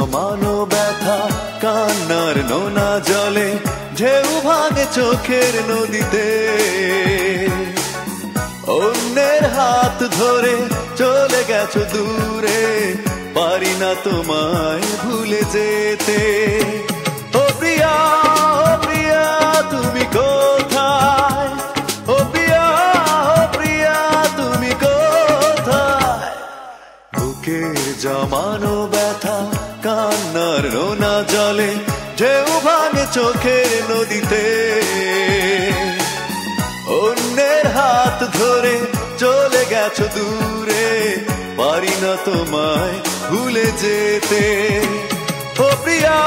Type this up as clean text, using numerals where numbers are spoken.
জমানো ব্যথা কান্নার নোনা জলে ঢেউ ভাঙে চোখের নদীতে অন্যের হাত ধরে চলে গেছো দূরে পারি না তোমায় ভুলে যেতে ও প্রিয়া তুমি কোথায় ও প্রিয়া তুমি কোথায় বুকের জমানো ব্যথা কান্নার রোনা জলে ঢেউ ভাঙে চোখের নদীতে অন্যের হাত ধরে চলে গেছো দূরে পারি না তোমায় ভুলে যেতে ও প্রিয়া